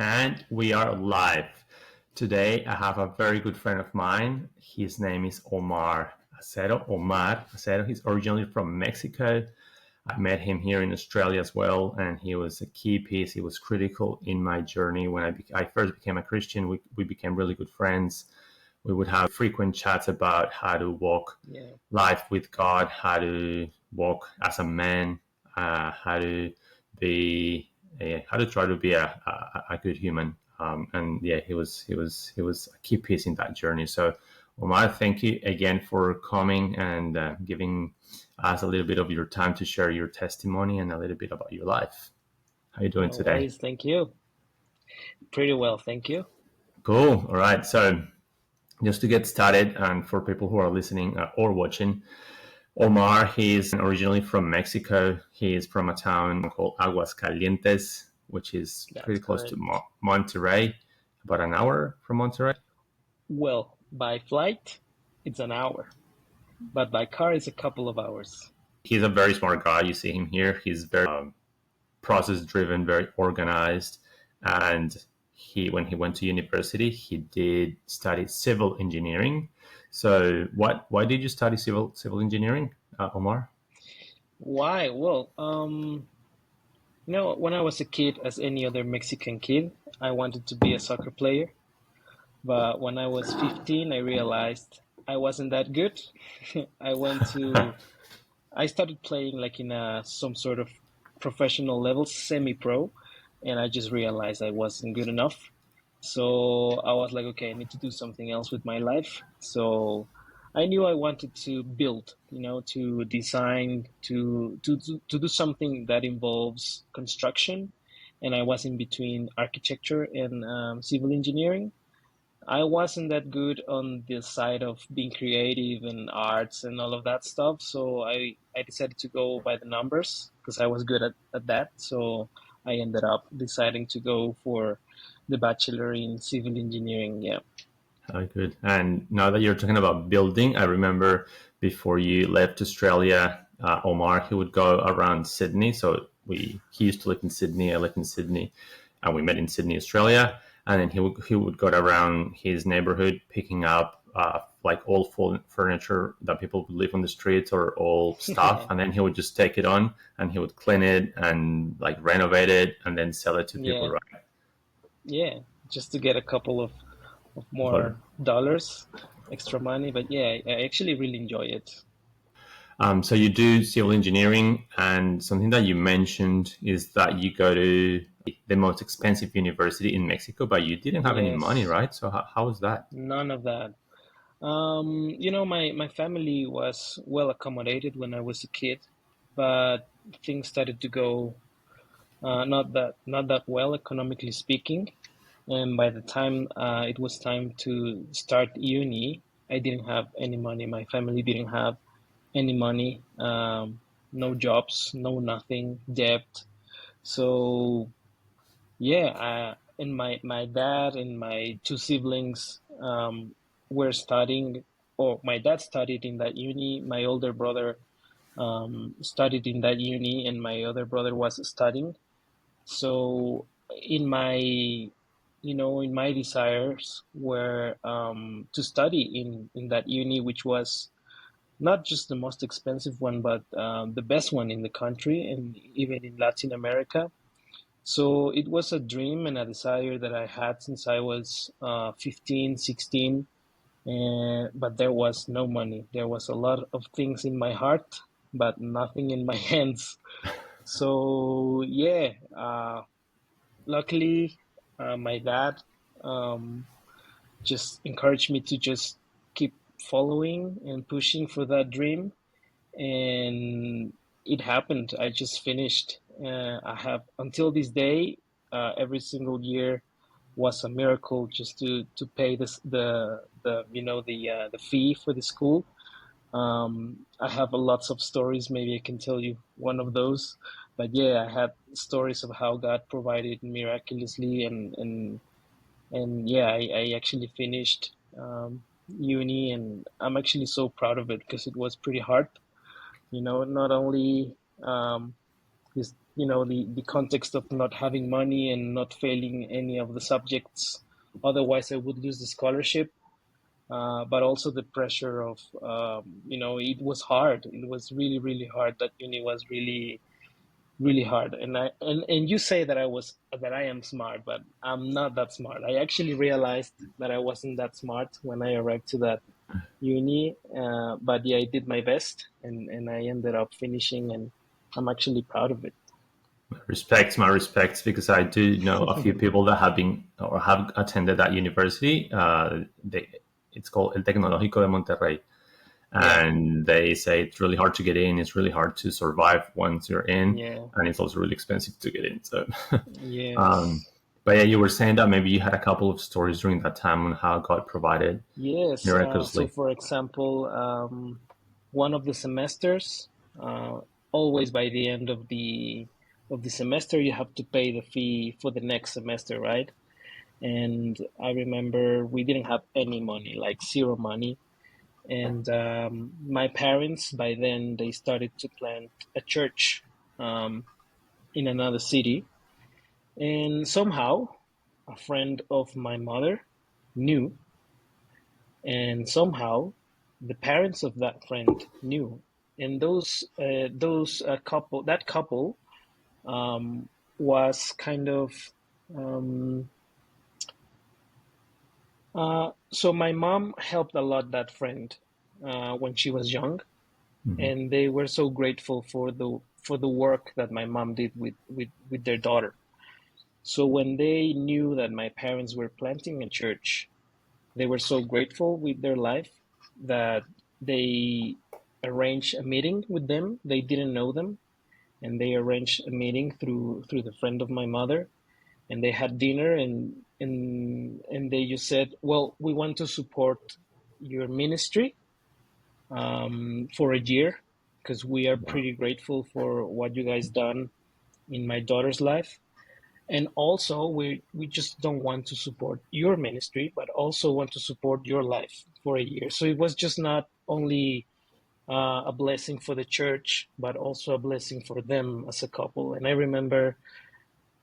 And we are live. Today, I have a very good friend of mine. His name is Omar Acero. Omar Acero. He's originally from Mexico. I met him here in Australia as well, and he was a key piece. He was critical in my journey. When I first became a Christian, we became really good friends. We would have frequent chats about how to walk Yeah. life with God, how to walk as a man, how to be, how to try to be a good human. And yeah, he was a key piece in that journey. So, Omar, thank you again for coming and giving us a little bit of your time to share your testimony and a little bit about your life. How are you doing No today? worries. Thank you. Pretty well. Thank you. Cool. All right. So, just to get started, and for people who are listening or watching, Omar, he's originally from Mexico. He is from a town called Aguascalientes, which is That's pretty close to correct. Monterrey, about an hour from Monterrey. Well, by flight, it's an hour, but by car, it's a couple of hours. He's a very smart guy. You see him here. He's very process driven, very organized, and when he went to university, he did study civil engineering. So, why did you study civil engineering, Omar? Why? Well, when I was a kid, as any other Mexican kid, I wanted to be a soccer player. But when I was 15, I realized I wasn't that good. I went to, I started playing like in some sort of professional level, semi-pro, and I just realized I wasn't good enough. So I was like, okay, I need to do something else with my life. So I knew I wanted to build, to design, to do something that involves construction. And I was in between architecture and civil engineering. I wasn't that good on the side of being creative and arts and all of that stuff. So I decided to go by the numbers because I was good at that. So I ended up deciding to go for the bachelor in civil engineering. Yeah. Good. And now that you're talking about building, I remember before you left Australia, Omar, he would go around Sydney. So he used to live in Sydney. I lived in Sydney, and we met in Sydney, Australia. And then he would go around his neighborhood picking up like old furniture that people would leave on the streets or old stuff, and then he would just take it on and he would clean it and like renovate it and then sell it to people, Yeah. right? Yeah. Just to get a couple of But more dollars, extra money. But yeah, I actually really enjoy it. So you do civil engineering, and something that you mentioned is that you go to the most expensive university in Mexico, but you didn't have any money, Yes. right? So how was that? None of that. My family was well accommodated when I was a kid, but things started to go not that well economically speaking. And by the time it was time to start uni, I didn't have any money. My family didn't have any money. No jobs, no nothing, debt. So yeah, and my dad and my two siblings were studying, or my dad studied in that uni. My older brother studied in that uni, and my other brother was studying. So in my desires were to study in that uni, which was not just the most expensive one, but the best one in the country and even in Latin America. So it was a dream and a desire that I had since I was 15, 16, but there was no money. There was a lot of things in my heart, but nothing in my hands. So yeah, luckily, my dad um, just encouraged me to just keep following and pushing for that dream, and it happened. I just finished. I have until this day, every single year was a miracle just to pay the fee for the school. I have lots of stories. Maybe I can tell you one of those. But yeah, I had stories of how God provided miraculously, and yeah, I actually finished uni, and I'm actually so proud of it because it was pretty hard. Not only um, this the context of not having money and not failing any of the subjects. Otherwise, I would lose the scholarship. But also the pressure of, it was hard. It was really, really hard. That uni was really, really hard. And you say that I am smart, but I'm not that smart. I actually realized that I wasn't that smart when I arrived to that uni. But yeah, I did my best, and I ended up finishing, and I'm actually proud of it. My respects, because I do know a few people that have been or have attended that university. It's called El Tecnológico de Monterrey, Yeah, and they say it's really hard to get in. It's really hard to survive once you're in, yeah, and it's also really expensive to get in. So, um, yes. but yeah, you were saying that maybe you had a couple of stories during that time on how God provided Yes. So, miraculously. for example, one of the semesters, uh, always by the end of the semester, you have to pay the fee for the next semester, right? And I remember we didn't have any money, like zero money. And my parents, by then, they started to plant a church um, in another city. And somehow, a friend of my mother knew, and somehow the parents of that friend knew, and those couple that couple was kind of um, so my mom helped a lot that friend when she was young, Mhm. and they were so grateful for the work that my mom did with their daughter. So when they knew that my parents were planting a church, they were so grateful with their life that they arranged a meeting with them. They didn't know them, and they arranged a meeting through the friend of my mother, and they had dinner, and they just said, "Well, we want to support your ministry for a year because we are Wow. pretty grateful for what you guys done in my daughter's life." And also, we just don't want to support your ministry, but also want to support your life for a year. So it was just not only a blessing for the church, but also a blessing for them as a couple. And I remember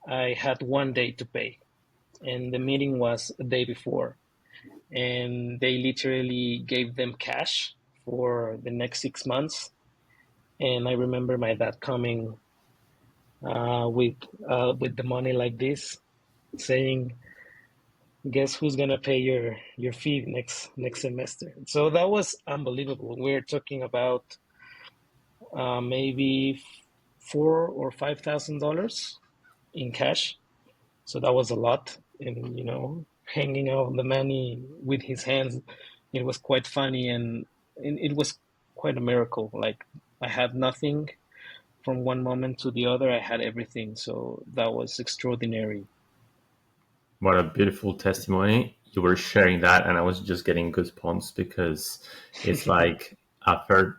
I had one day to pay, and the meeting was a day before, and they literally gave them cash for the next 6 months. And I remember my dad coming with the money like this, saying, guess who's gonna pay your fee next semester? So that was unbelievable. We're talking about maybe $4,000 or $5,000 in cash. So that was a lot, and hanging out the money with his hands, it was quite funny, and it was quite a miracle. Like, I had nothing from one moment to the other. I had everything, so that was extraordinary. What a beautiful testimony. You were sharing that, and I was just getting goosebumps because it's like I've heard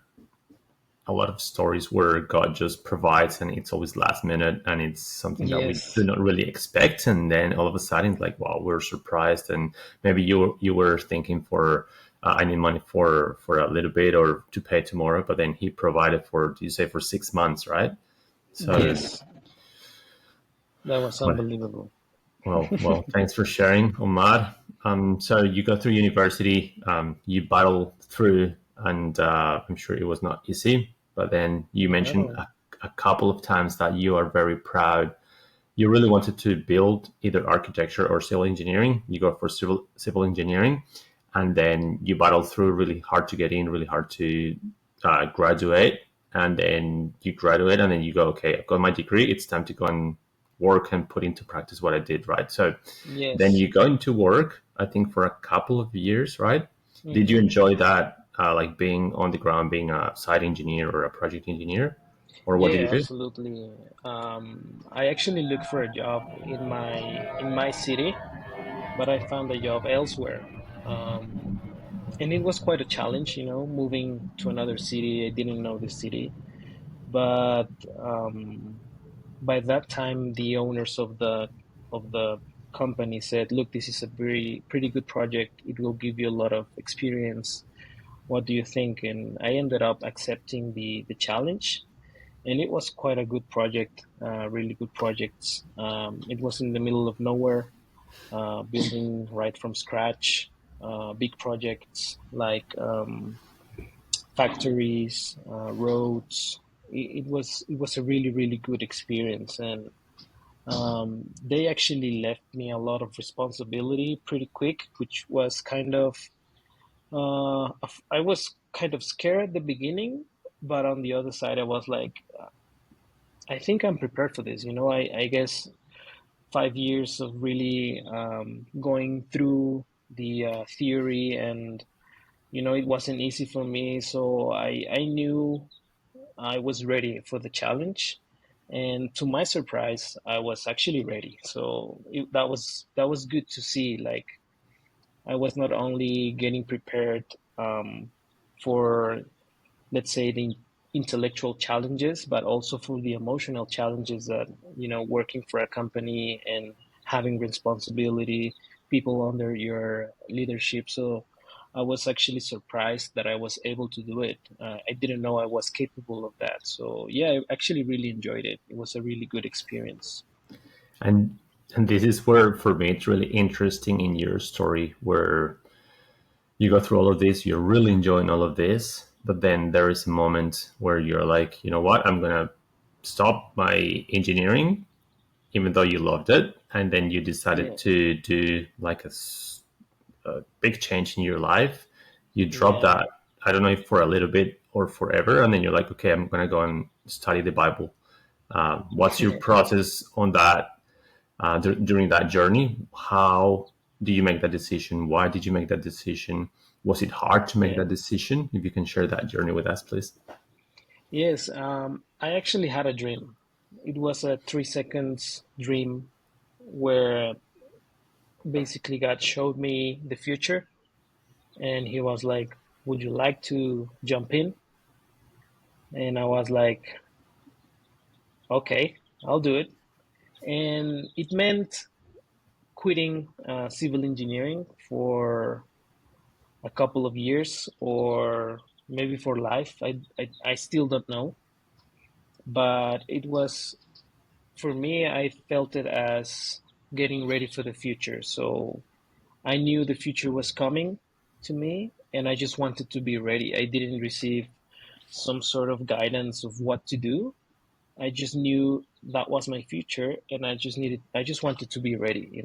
a lot of stories where God just provides and it's always last minute and it's something that we do Yes, not really expect. And then all of a sudden, it's like, wow, we're surprised. And maybe you were thinking for, I need money for a little bit or to pay tomorrow, but then he provided for, you say, for 6 months, right? So, yes, that was well, unbelievable. thanks for sharing, Omar. So you go through university, you battle through, and I'm sure it was not easy. But then you mentioned No, a couple of times that you are very proud. You really wanted to build either architecture or civil engineering. You go for civil engineering, and then you battle through really hard to get in, really hard to graduate, and then you graduate, and then you go, okay, I've got my degree. It's time to go and work and put into practice what I did, right? So then yes. you go into work, I think, for a couple of years, right? Did you Hmm. enjoy that, like being on the ground, being a site engineer or a project engineer, or what did you Yeah, do? absolutely. I actually looked for a job in my city, but I found a job elsewhere. And it was quite a challenge, moving to another city. I didn't know the city, but um, by that time, the owners of the company said, "Look, this is a very pretty good project. It will give you a lot of experience. What do you think?" And I ended up accepting the challenge, and it was quite a good project, really good projects. It was in the middle of nowhere, building right from scratch, big projects like factories, roads. It was a really good experience, and they actually left me a lot of responsibility pretty quick, which was kind of I was kind of scared at the beginning, but on the other side, I was like, I think I'm prepared for this. I guess 5 years of really going through the theory, and it wasn't easy for me, so I knew I was ready for the challenge. And to my surprise, I was actually ready. So that was good to see. Like, I was not only getting prepared for, let's say, the intellectual challenges, but also for the emotional challenges that, working for a company and having responsibility, people under your leadership. So I was actually surprised that I was able to do it. I didn't know I was capable of that. So yeah, I actually really enjoyed it. It was a really good experience. And and this is where for me it's really interesting in your story where you go through all of this, you're really enjoying all of this, but then there is a moment where you're like, you know what, I'm gonna stop my engineering, even though you loved it, and then you decided Yeah, to do like a big change in your life. You drop yeah, that, I don't know if for a little bit or forever, and then you're like, okay, I'm gonna go and study the Bible. What's your process on that during that journey? How do you make that decision? Why did you make that decision? Was it hard to make yeah. that decision? If you can share that journey with us, please. Yes, I actually had a dream. It was a 3 seconds dream where basically God showed me the future, and He was like, "Would you like to jump in?" And I was like, "Okay, I'll do it." And it meant quitting civil engineering for a couple of years, or maybe for life. I still don't know. But it was, for me, I felt it as getting ready for the future. So I knew the future was coming to me, and I just wanted to be ready. I didn't receive some sort of guidance of what to do. I just knew that was my future, and I just wanted to be ready.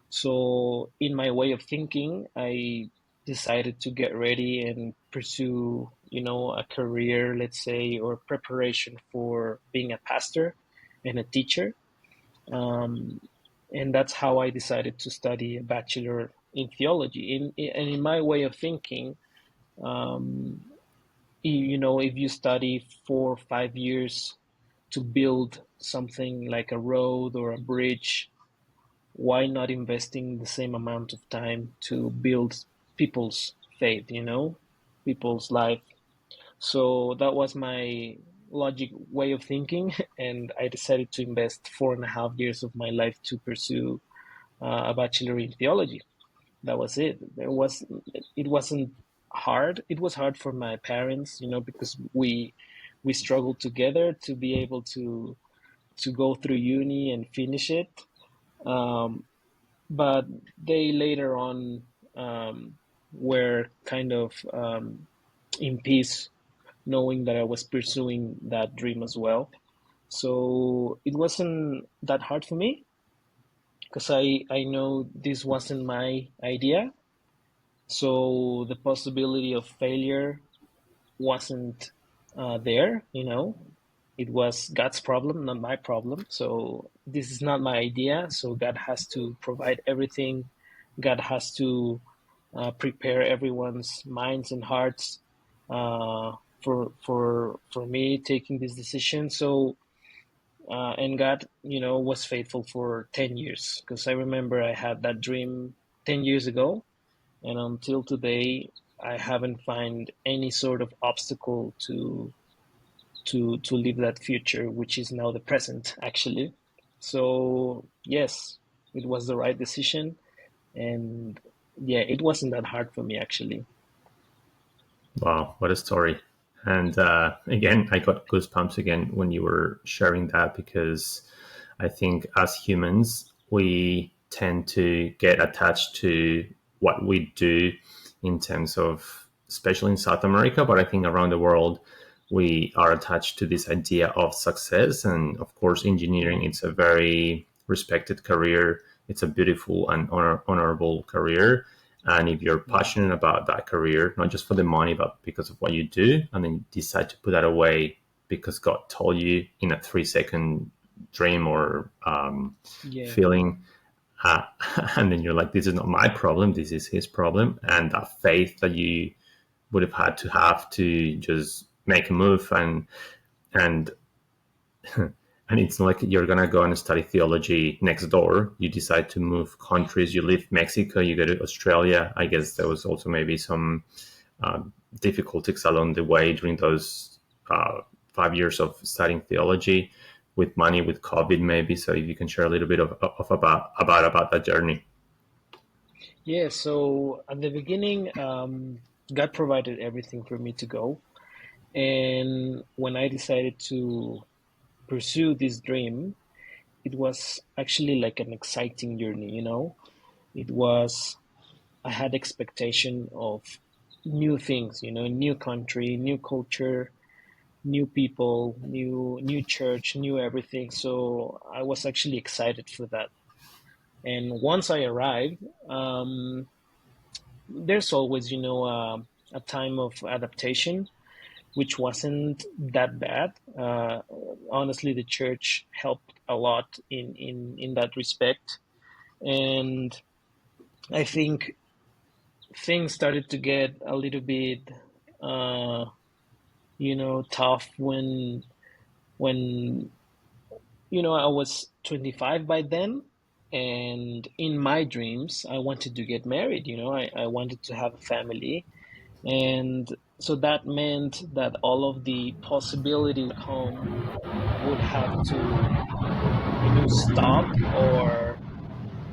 So, in my way of thinking, I decided to get ready and pursue, a career, let's say, or preparation for being a pastor and a teacher. Um, and that's how I decided to study a bachelor in theology. And in my way of thinking, um, if you study 4 or 5 years to build something like a road or a bridge, why not investing the same amount of time to build people's faith, people's life? So that was my logic way of thinking, and I decided to invest 4.5 years of my life to pursue a bachelor in theology. That was it. It wasn't hard. It was hard for my parents, because we struggled together to be able to go through uni and finish it. Um, but they later on were kind of in peace, knowing that I was pursuing that dream as well. So it wasn't that hard for me, because I know this wasn't my idea. So the possibility of failure wasn't there. It was God's problem, not my problem. So this is not my idea. So God has to provide everything. God has to prepare everyone's minds and hearts uh, for me taking this decision. So and God, was faithful for 10 years, because I remember I had that dream 10 years ago, and until today, I haven't found any sort of obstacle to live that future, which is now the present, actually. So yes, it was the right decision, and yeah, it wasn't that hard for me, actually. Wow, what a story. And again, I got goosebumps again when you were sharing that, because I think as humans, we tend to get attached to what we do in terms of, especially in South America, but I think around the world, we are attached to this idea of success. And of course, engineering, it's a very respected career. It's a beautiful and honorable career. And if you're Yeah. passionate about that career, not just for the money, but because of what you do, and then you decide to put that away because God told you in a 3 second dream or Yeah. feeling, uh, and then you're like, this is not my problem, this is His problem. And that faith that you would have to just make a move, and and it's not like you're gonna go and study theology next door. You decide to move countries. You leave Mexico, you go to Australia. I guess there was also maybe some difficulties along the way during those 5 years of studying theology, with money, with COVID, maybe. So if you can share a little bit of about that journey. Yeah, so at the beginning, God provided everything for me to go. And when I decided to pursue this dream, it was actually like an exciting journey, you know? It was, I had expectation of new things, you know, new country, new culture, new people, new church, new everything. So I was actually excited for that. And once I arrived, there's always, you know, a time of adaptation, which wasn't that bad. Honestly, the church helped a lot in that respect, and I think things started to get a little bit, uh, you know, tough when you know I was 25 by then. And in my dreams, I wanted to get married. You know, I wanted to have a family. And so that meant that all of the possibilities come would have to, you know, stop, or,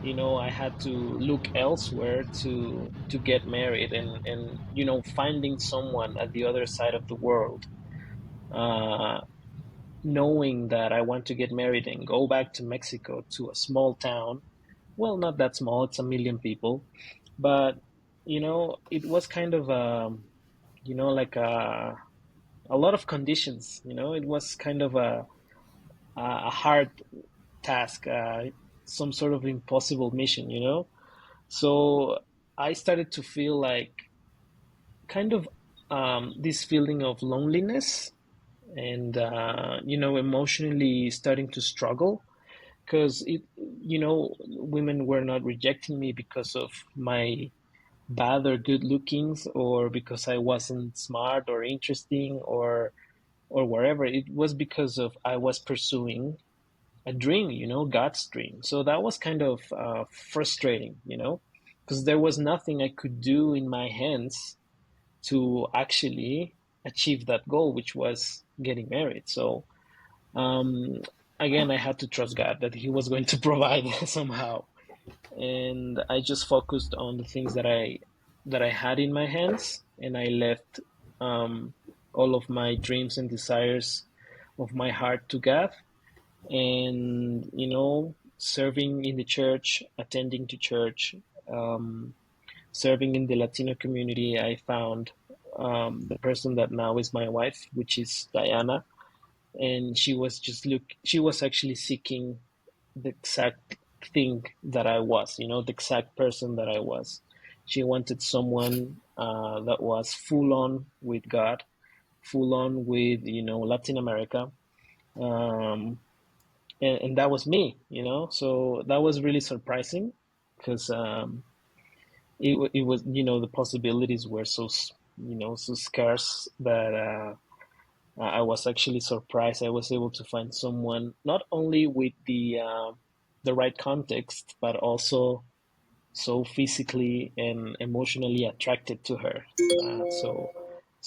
you know, I had to look elsewhere to get married. And you know, finding someone at the other side of the world, uh, knowing that I want to get married and go back to Mexico, to a small town. Well, not that small, it's 1 million people. But, you know, it was kind of, you know, like a lot of conditions. You know, it was kind of a hard task, some sort of impossible mission. You know, so I started to feel like kind of this feeling of loneliness, and you know, emotionally starting to struggle, because it, you know, women were not rejecting me because of my bad or good lookings, or because I wasn't smart or interesting, or wherever. It was because of I was pursuing a dream, you know, God's dream. So that was kind of frustrating, you know, because there was nothing I could do in my hands to actually achieve that goal, which was getting married. So um, again, I had to trust God that He was going to provide somehow, and I just focused on the things that I had in my hands, and I left um, all of my dreams and desires of my heart to God. And you know, serving in the church, attending to church, um, serving in the Latino community, I found the person that now is my wife, which is Diana. And she was actually seeking the exact thing that I was, you know, the exact person that I was. She wanted someone that was full on with God, full on with, you know, Latin America. Um, and that was me, you know, so that was really surprising, because it was, you know, the possibilities were so, you know, so scarce that I was actually surprised I was able to find someone not only with the right context, but also so physically and emotionally attracted to her. So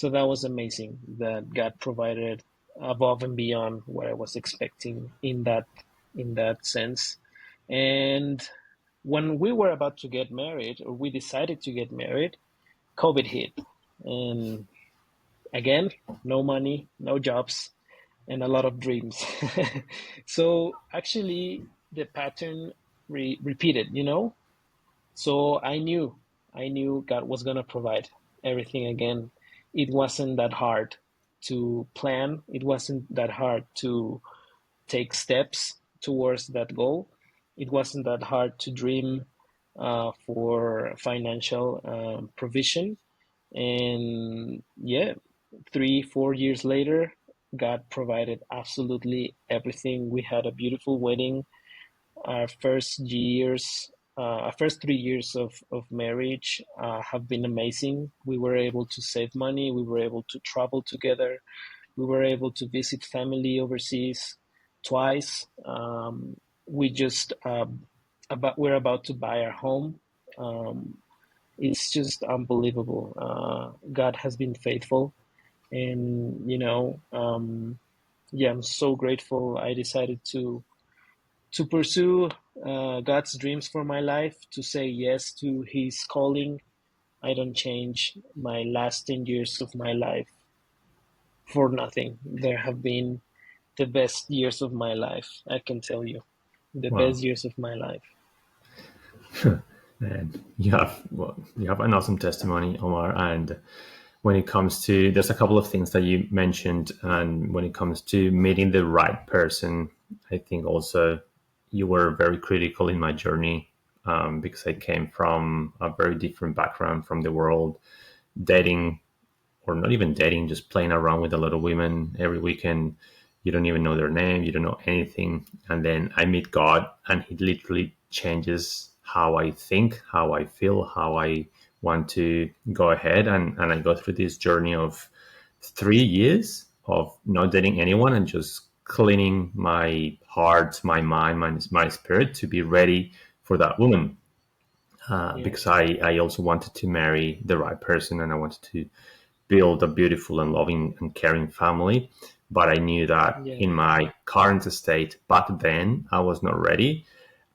that was amazing that God provided above and beyond what I was expecting in that sense. And when we were about to get married, or we decided to get married, COVID hit, and Again, no money, no jobs, and a lot of dreams. So actually, the pattern repeated, you know? So I knew God was gonna provide everything again. It wasn't that hard to plan. It wasn't that hard to take steps towards that goal. It wasn't that hard to dream for financial provision. And yeah, 3, 4 years later, God provided absolutely everything. We had a beautiful wedding. Our first 3 years of marriage have been amazing. We were able to save money. We were able to travel together. We were able to visit family overseas twice. We just we're about to buy our home. Um, it's just unbelievable. God has been faithful, and yeah, I'm so grateful. I decided to pursue God's dreams for my life, to say yes to His calling. I don't change my last 10 years of my life for nothing. There have been the best years of my life, I can tell you. The Wow. best years of my life. And you have an awesome testimony, Omar. And when it comes to, there's a couple of things that you mentioned, and when it comes to meeting the right person, I think also you were very critical in my journey, because I came from a very different background from the world, dating, or not even dating, just playing around with a lot of women every weekend. You don't even know their name, you don't know anything. And then I meet God, and He literally changes how I think, how I feel, how I want to go ahead. And I go through this journey of 3 years of not dating anyone and just cleaning my heart, my mind, my spirit to be ready for that woman. Because Yes, I also wanted to marry the right person, and I wanted to build a beautiful and loving and caring family. But I knew that in yes, my current state back then, I was not ready.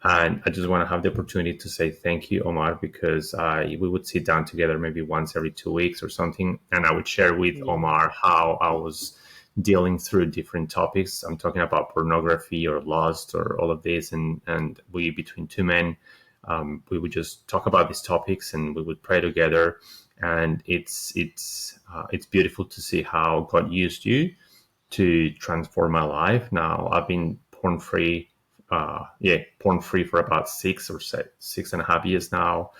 And I just want to have the opportunity to say thank you, Omar, because we would sit down together maybe once every 2 weeks or something, and I would share with yes, Omar how I was dealing through different topics. I'm talking about pornography or lust or all of this, and we, between two men, we would just talk about these topics, and we would pray together. And it's beautiful to see how God used you to transform my life. Now I've been porn free for about 6.5 years now,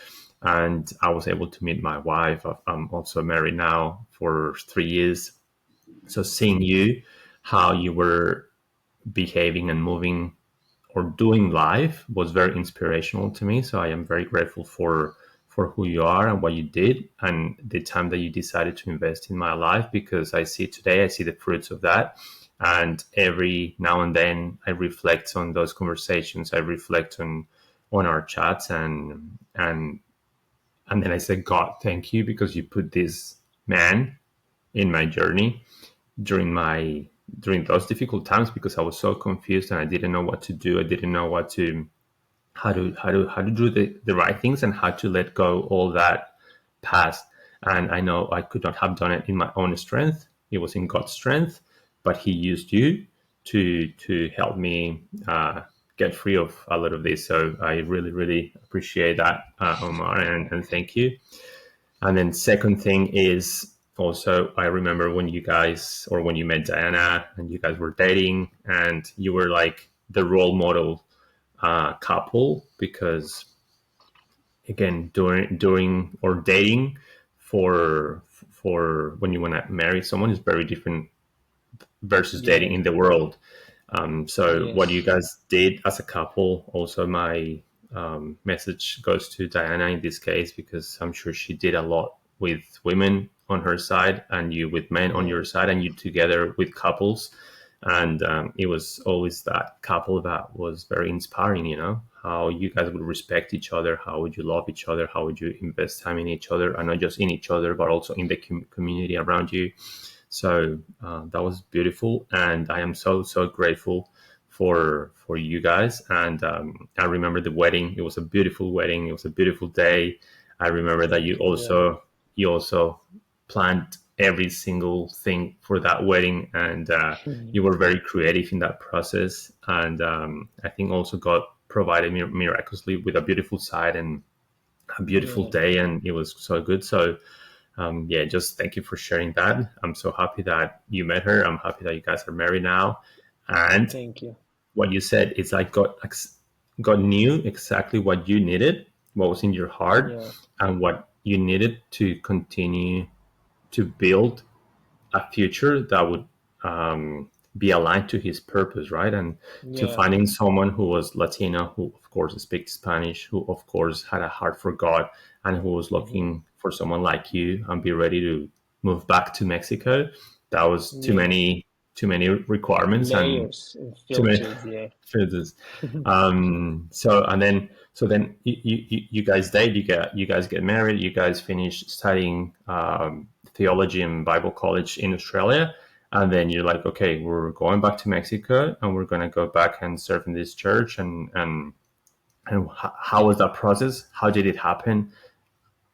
and I was able to meet my wife. I'm also married now for 3 years. So seeing you, how you were behaving and moving or doing life was very inspirational to me. So I am very grateful for who you are and what you did and the time that you decided to invest in my life, because I see today, I see the fruits of that. And every now and then I reflect on those conversations. I reflect on our chats, and then I say, God, thank you, because you put this man in my journey during those difficult times, because I was so confused and I didn't know what to do. I didn't know how to do the right things, and how to let go all that past. And I know I could not have done it in my own strength. It was in God's strength, but He used you to help me get free of a lot of this. So I really, really appreciate that, Omar, and thank you. And then second thing is, also I remember when you guys, or when you met Diana and you guys were dating, and you were like the role model couple, because again, during or dating for when you want to marry someone is very different versus dating yes, in the world. So what you yes, guys did as a couple, also my message goes to Diana in this case, because I'm sure she did a lot with women on her side and you with men on your yes, side, and you together with couples. And it was always that couple that was very inspiring, how you guys would respect each other, how would you love each other, how would you invest time in each other, and not just in each other, but also in the community around you. So that was beautiful, and I am so grateful for you guys. And I remember the wedding; it was a beautiful wedding. It was a beautiful day. I remember that thank you. Yeah, you also planned every single thing for that wedding, and you were very creative in that process. And I think also God provided me miraculously with a beautiful site and a beautiful Yeah, day, and it was so good. So yeah, just thank you for sharing that. I'm so happy that you met her. I'm happy that you guys are married now. And thank you. what you said, it's like God knew exactly what you needed, what was in your heart, Yeah, and what you needed to continue to build a future that would be aligned to his purpose, right? And to yeah, finding someone who was Latino, who of course speaks Spanish, who of course had a heart for God, and who was hmm, looking for someone like you and be ready to move back to Mexico. That was yeah. too many requirements and Layers and too many filters. Yeah. phases. So then you guys date, you guys get married, you guys finish studying theology and Bible college in Australia, and then you're like, okay, we're going back to Mexico, and we're going to go back and serve in this church. And how was that process? How did it happen?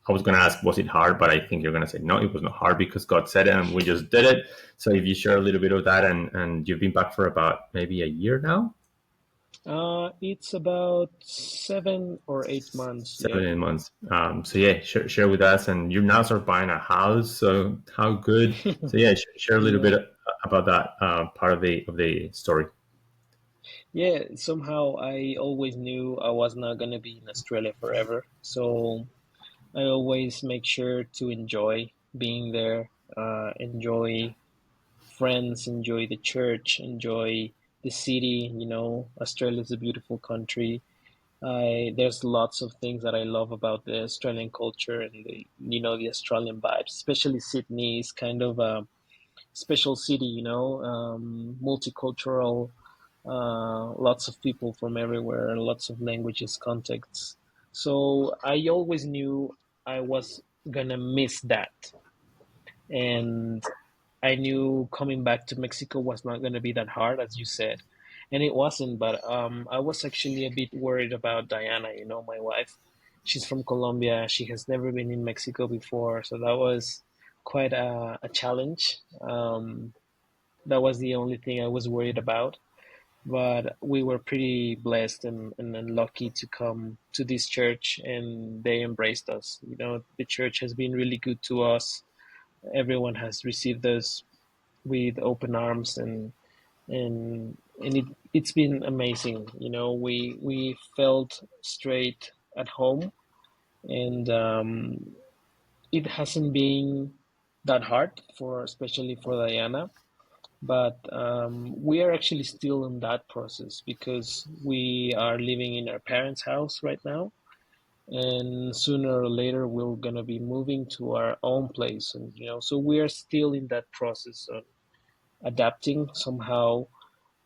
I was going to ask, was it hard? But I think you're going to say, no, it was not hard because God said it and we just did it. So if you share a little bit of that, and you've been back for about maybe a year now. It's about 7 or 8 months. Yeah. 7 8 months. So yeah, share with us, and you're now sort of buying a house. So how good? So yeah, share a little bit Yeah. about that part of the story. Yeah. Somehow I always knew I was not gonna be in Australia forever. So I always make sure to enjoy being there, enjoy friends, enjoy the church, enjoy the city. Australia is a beautiful country. There's lots of things that I love about the Australian culture and the Australian vibes, especially Sydney is kind of a special city, multicultural, lots of people from everywhere, lots of languages, contexts. So I always knew I was gonna miss that. And I knew coming back to Mexico was not going to be that hard, as you said, and it wasn't. But I was actually a bit worried about Diana. My wife. She's from Colombia. She has never been in Mexico before, so that was quite a challenge. That was the only thing I was worried about. But we were pretty blessed and lucky to come to this church, and they embraced us. The church has been really good to us. Everyone has received us with open arms, and it's been amazing. We felt straight at home, and it hasn't been that hard for especially for Diana. But we are actually still in that process because we are living in our parents' house right now, and sooner or later we're gonna be moving to our own place, and so we are still in that process of adapting somehow.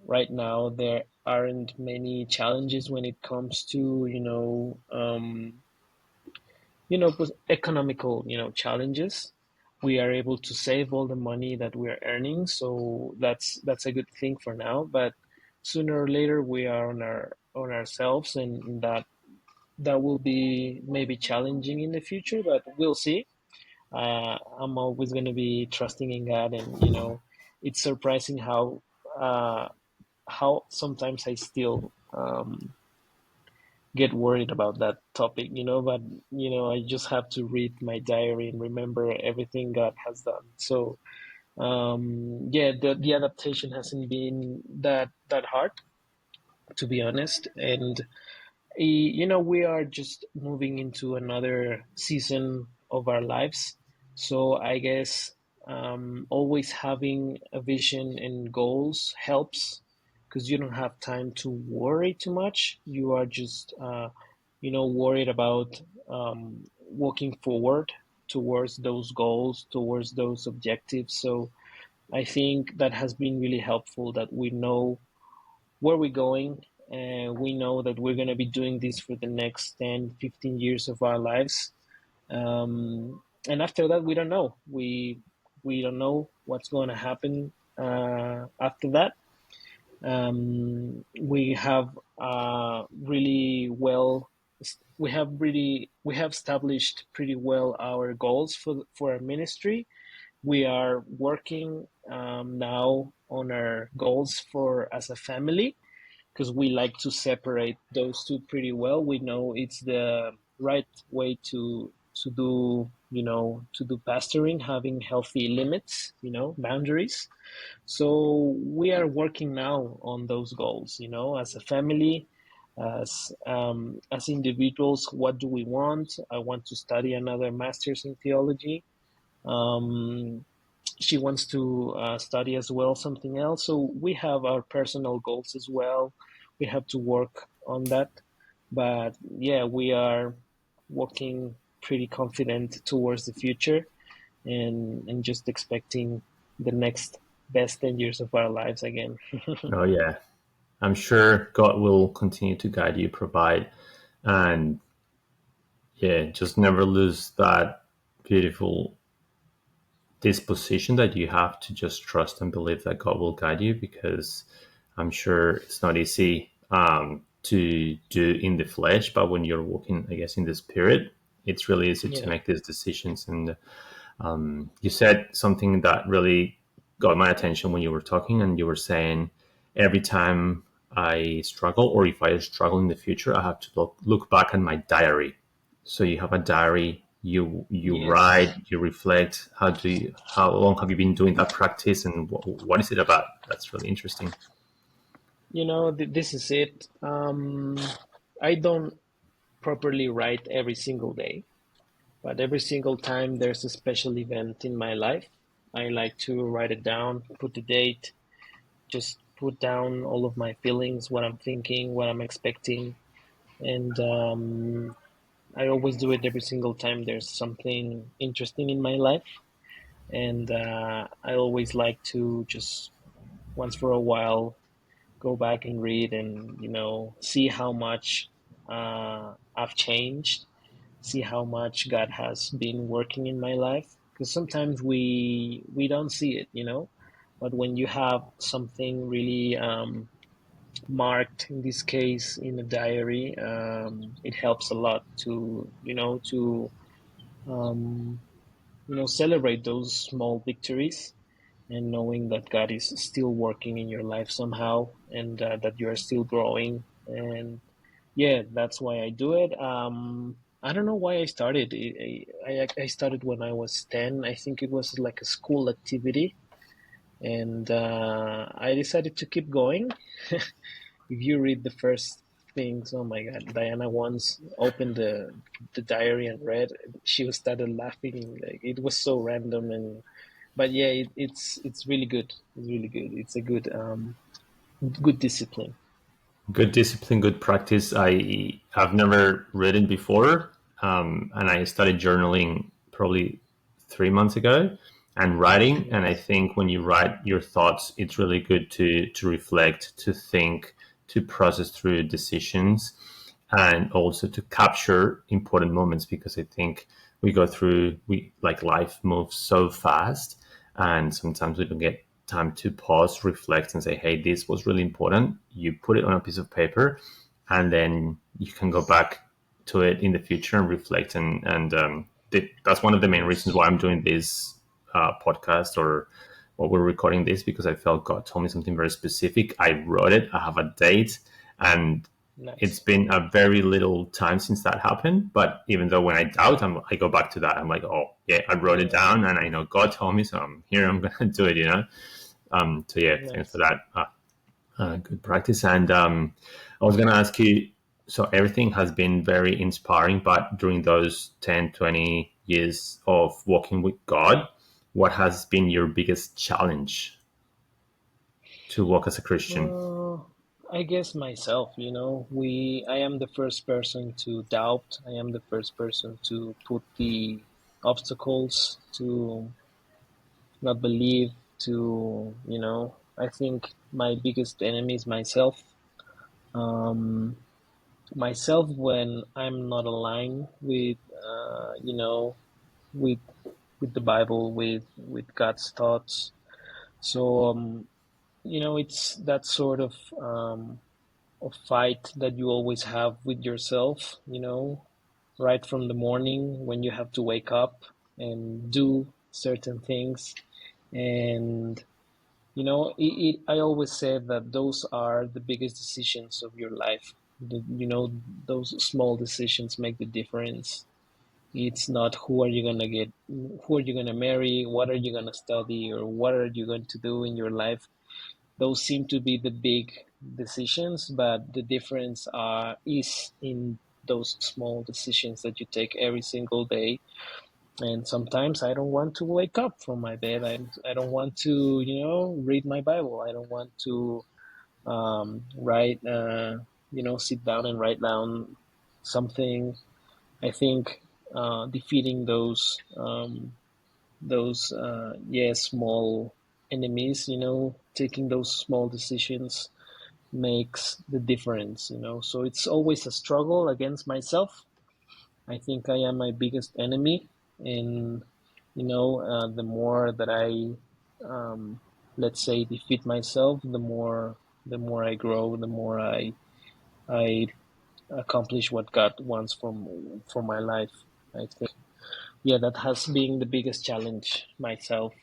Right now there aren't many challenges when it comes to economical challenges. We are able to save all the money that we are earning, so that's a good thing for now. But sooner or later we are on ourselves, and that will be maybe challenging in the future, but we'll see. I'm always going to be trusting in God, and it's surprising uh, how sometimes I still get worried about that topic, but I just have to read my diary and remember everything God has done. So yeah, the adaptation hasn't been that hard, to be honest. And we are just moving into another season of our lives. So I guess always having a vision and goals helps because you don't have time to worry too much. You are just, worried about walking forward towards those goals, towards those objectives. So I think that has been really helpful that we know where we're going, and we know that we're going to be doing this for the next 10, 15 years of our lives. And after that, we don't know. We don't know what's going to happen after that. We have really well we have established pretty well our goals for our ministry, we are working now on our goals for as a family, because we like to separate those two pretty well. We know it's the right way to do, to do pastoring, having healthy limits, boundaries. So we are working now on those goals, as a family, as individuals. What do we want? I want to study another master's in theology. Um, she wants to study as well something else. So we have our personal goals as well. We have to work on that. But yeah, we are walking pretty confident towards the future, and just expecting the next best 10 years of our lives again. Oh yeah, I'm sure God will continue to guide you, provide, and yeah, just never lose that beautiful disposition that you have to just trust and believe that God will guide you, because I'm sure it's not easy to do in the flesh, but when you're walking, I guess, in the spirit, it's really easy to Yeah. make these decisions. And you said something that really got my attention when you were talking, and you were saying every time I struggle, or if I struggle in the future, I have to look back at my diary. So you have a diary, you write, Yes. you reflect. How long have you been doing that practice, and what is it about? That's really interesting. This is it. I don't properly write every single day, but every single time there's a special event in my life, I like to write it down, put the date, just put down all of my feelings, what I'm thinking, what I'm expecting. And I always do it every single time there's something interesting in my life. And I always like to just once for a while go back and read, and see how much I've changed, see how much God has been working in my life. Because sometimes we don't see it, but when you have something really marked, in this case in a diary, it helps a lot to um, celebrate those small victories, and knowing that God is still working in your life somehow, and that you are still growing. And yeah, that's why I do it. I don't know why I started. I started when I was 10. I think it was like a school activity, and I decided to keep going. If you read the first things, oh my God, Diana once opened the diary and read. She was started laughing. Like it was so random, and but yeah, it's really good. It's really good. It's a good discipline. Good discipline, good practice. I've never written before, and I started journaling probably 3 months ago, and writing. And I Nice. think when you write your thoughts, it's really good to reflect, to think, to process through decisions, and also to capture important moments, because I think we like life moves so fast, and sometimes we don't get time to pause, reflect, and say, hey, this was really important. You put it on a piece of paper, and then you can go back to it in the future and reflect. And that's one of the main reasons Yes. why I'm doing this podcast, or what we're recording this, because I felt God told me something very specific. I wrote it, I have a date, and it's Nice. been a very little time since that happened. But even though when I doubt, I go back to that. I'm like, oh yeah, I wrote it Yeah. down, and I know God told me, so I'm here. I'm gonna do it. So yeah, thanks for Nice. that. Good practice. And I was gonna ask you. So everything has been very inspiring, but during those 10, 20 years of walking with God, what has been your biggest challenge to walk as a Christian? I guess myself, I am the first person to doubt. I am the first person to put the obstacles, to not believe, I think my biggest enemy is myself. Um, Myself when I'm not aligned with, with with the Bible, with God's thoughts. So, it's that sort of fight that you always have with yourself, right from the morning when you have to wake up and do. certain things. And I always say that those are the biggest decisions of your life. Those small decisions make the difference. It's not who are you gonna marry, what are you gonna study, or what are you going to do in your life. Those seem to be the big decisions, but the difference is in those small decisions that you take every single day. And sometimes I don't want to wake up from my bed. I don't want to, read my Bible. I don't want to write, sit down and write down something. I think defeating those small enemies, taking those small decisions makes the difference. So it's always a struggle against myself. I think I am my biggest enemy, and the more that let's say, defeat myself, the more I grow, the more I accomplish what God wants for my life. I think, yeah, that has been the biggest challenge myself.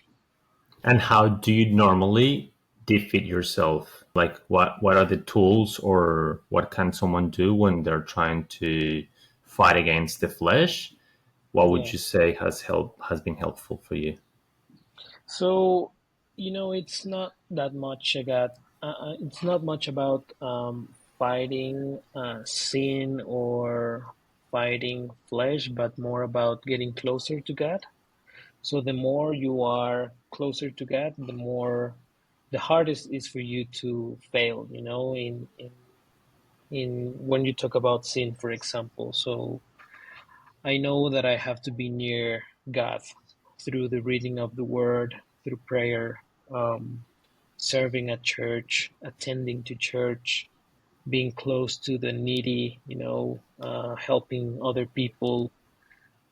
And how do you normally defeat yourself? Like what are the tools, or what can someone do when they're trying to fight against the flesh? What would Yeah. you say has been helpful for you? So, it's not that much about it's not much about fighting sin or fighting flesh, but more about getting closer to God. So the more you are closer to God, the hardest is for you to fail. In when you talk about sin, for example. So I know that I have to be near God through the reading of the Word, through prayer, serving at church, attending to church, being close to the needy, helping other people.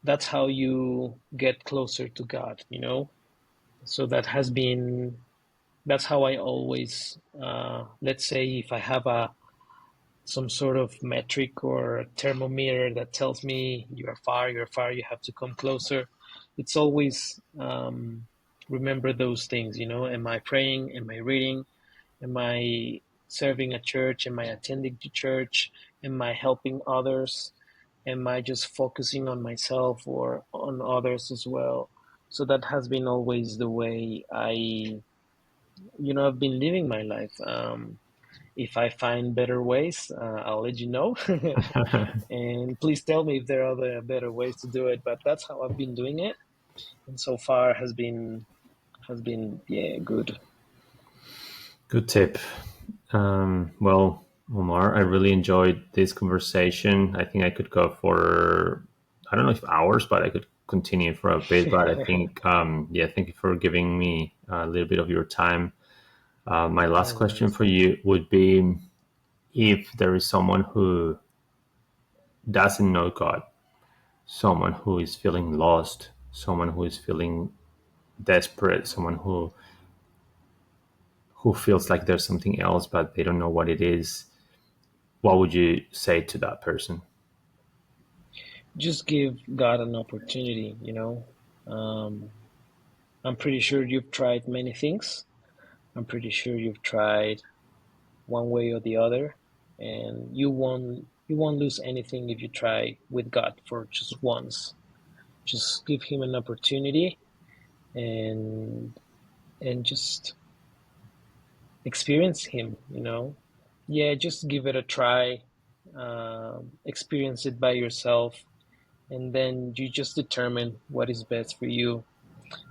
That's how you get closer to God. So that's how I always, let's say, if I have some sort of metric or thermometer that tells me you're far, you have to come closer. It's always remember those things. Am I praying? Am I reading? Am I serving at church? Am I attending to church? Am I helping others? Am I just focusing on myself or on others as well? So that has been always the way I've been living my life. If I find better ways, I'll let you know. And please tell me if there are other better ways to do it. But that's how I've been doing it, and so far has been yeah, good. Good tip. Well, Omar, I really enjoyed this conversation. I think I could go for, I don't know if hours, but I could continue for a bit. But I think, yeah, thank you for giving me a little bit of your time. My last No question worries. for you would be, if there is someone who doesn't know God, someone who is feeling lost, someone who is feeling desperate, someone who feels like there's something else but they don't know what it is, what would you say to that person? Just give God an opportunity. I'm pretty sure you've tried many things. I'm pretty sure you've tried one way or the other, and you won't lose anything if you try with God for just once. Just give him an opportunity, and just experience him. Yeah, just give it a try. Experience it by yourself, and then you just determine what is best for you.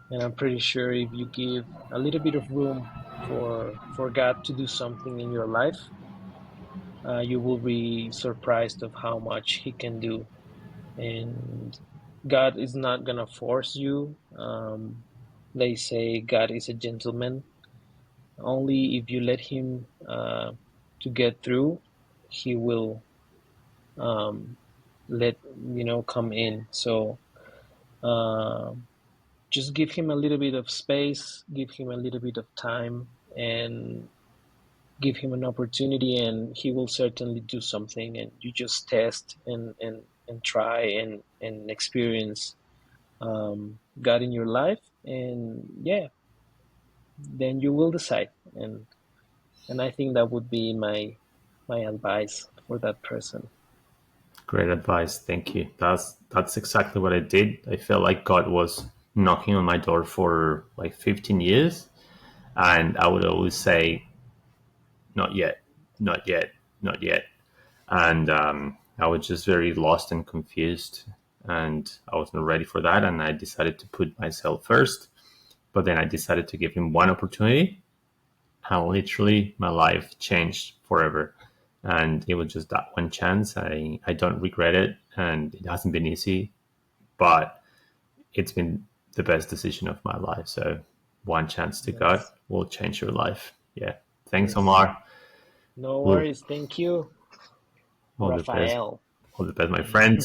And I'm pretty sure if you give a little bit of room for God to do something in your life, you will be surprised of how much He can do. And God is not gonna force you. They say God is a gentleman. Only if you let Him to get through, He will um, let come in. So just give Him a little bit of space, give Him a little bit of time, and give Him an opportunity, and He will certainly do something. And you just test and try and experience God in your life, and yeah, then you will decide. And I think that would be my advice for that person. Great advice. Thank you. That's exactly what I did. I felt like God was knocking on my door for like 15 years, and I would always say, "Not yet, not yet, not yet." And I was just very lost and confused, and I wasn't ready for that. And I decided to put myself first. But then I decided to give him one opportunity, how literally my life changed forever. And it was just that one chance. I don't regret it, and it hasn't been easy, but it's been the best decision of my life. So one chance to God Yes, will change your life. Yeah. Thanks, yes. Omar. No Well, worries. Thank you, all the best. Rafael. All the best, my friends.